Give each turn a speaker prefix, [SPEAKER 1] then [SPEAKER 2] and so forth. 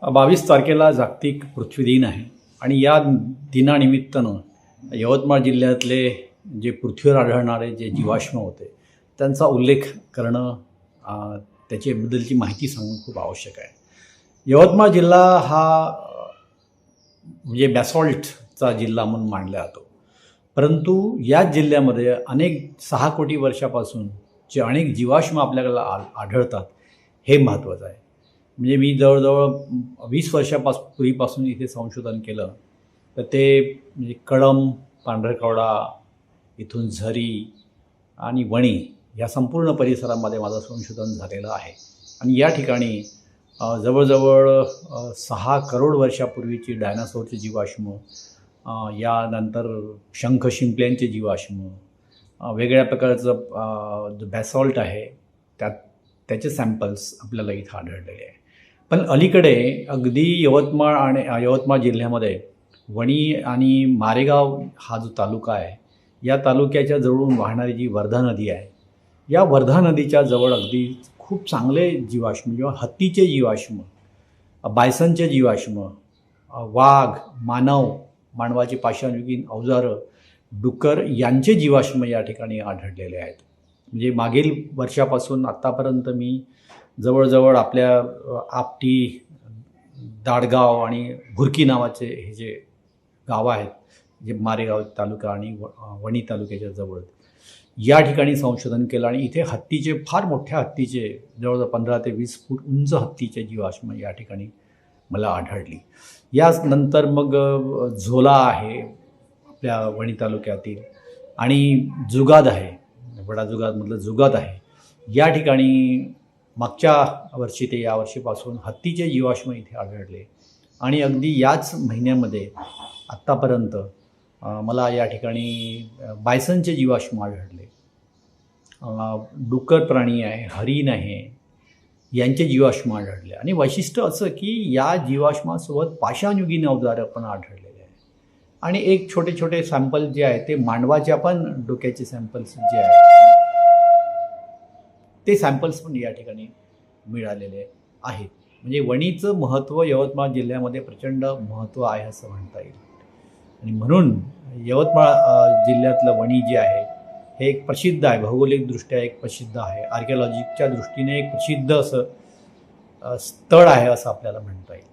[SPEAKER 1] 22 तारखेला जागतिक पृथ्वी दिन आहे आणि या दिनानिमित्तानं यवतमाळ जिल्ह्यातले जे पृथ्वीवर आढळणारे जे जीवाश्म होते त्यांचा उल्लेख करणं, त्याच्याबद्दलची माहिती सांगणं खूप आवश्यक आहे. यवतमाळ जिल्हा हा म्हणजे बॅसॉल्टचा जिल्हा म्हणून मानला जातो, परंतु याच जिल्ह्यामध्ये अनेक 6 कोटी वर्षापासून जे अनेक जीवाश्म आपल्याला आढळतात हे महत्त्वाचं आहे. म्हणजे मी जवळजवळ 20 वर्षापूर्वीपासून इथे संशोधन केलं तर ते म्हणजे कळंब, पांढरकवडा, इथून झरी आणि वणी या संपूर्ण परिसरामध्ये माझं संशोधन झालेलं आहे. आणि या ठिकाणी जवळजवळ 6 करोड वर्षापूर्वीची डायनासोरचे जीवाश्म, यानंतर शंख शिंपल्यांचे जीवाश्म, वेगळ्या प्रकारचं जो बॅसॉल्ट आहे त्याचे सॅम्पल्स आपल्याला इथं आढळलेले आहे. पण अलीकडे अगदी यवतमाळ जिल्ह्यामध्ये वणी आणि मारेगाव हा जो तालुका आहे, या तालुक्याच्या जवळून वाहणारी जी वर्धा नदी आहे, या वर्धा नदीच्या जवळ अगदी खूप चांगले जीवाश्म किंवा हत्तीचे जीवाश्म, बायसनचे जीवाश्म, वाघ, मानवाची पाषाणयुगीन अवजारं, डुक्कर यांचे जीवाश्म या ठिकाणी आढळलेले आहेत. म्हणजे मागील वर्षापासून आत्तापर्यंत मी जवळजवळ आपल्या आपटी, दाडगाव आणि भुरकी नावाचे हे जे गावं आहेत, जे मारेगाव तालुका आणि वणी तालुक्याच्या जवळ, या ठिकाणी संशोधन केलं आणि इथे हत्तीचे, फार मोठ्या हत्तीचे, जवळजवळ 15 ते 20 फूट उंच हत्तीचे जीवाश्म या ठिकाणी मला आढळली. यानंतर मग झोला आहे आपल्या वणी तालुक्यातील, आणि जुगाद आहे, वडाजुगादमधलं जुगाद आहे. या ठिकाणी मागच्या वर्षी ते या वर्षीपासून हत्तीचे जीवाश्म इथे आढळले. आणि अगदी याच महिन्यामध्ये आत्तापर्यंत मला या ठिकाणी बायसनचे जीवाश्म आढळले, डुक्कर प्राणी आहे, हरिण आहे, यांचे जीवाश्म आढळले. आणि वैशिष्ट्य असं की या जीवाश्मासोबत पाषाणयुगीन अवजारं पण आढळलेले आहे. आणि एक छोटे छोटे सॅम्पल जे आहे ते मांडवाच्या पण डोक्याचे सॅम्पल्स जे आहे ते सॅम्पल्स पण या ठिकाणी मिळालेले आहेत. म्हणजे वणीचं महत्त्व यवतमाळ जिल्ह्यामध्ये प्रचंड महत्त्व आहे असं म्हणता येईल. आणि म्हणून यवतमाळ जिल्ह्यातलं वणी जे आहे हे एक प्रसिद्ध आहे, भौगोलिकदृष्ट्या एक प्रसिद्ध आहे, आर्किओलॉजीच्या दृष्टीने एक प्रसिद्ध असं स्थळ आहे असं आपल्याला म्हणता येईल.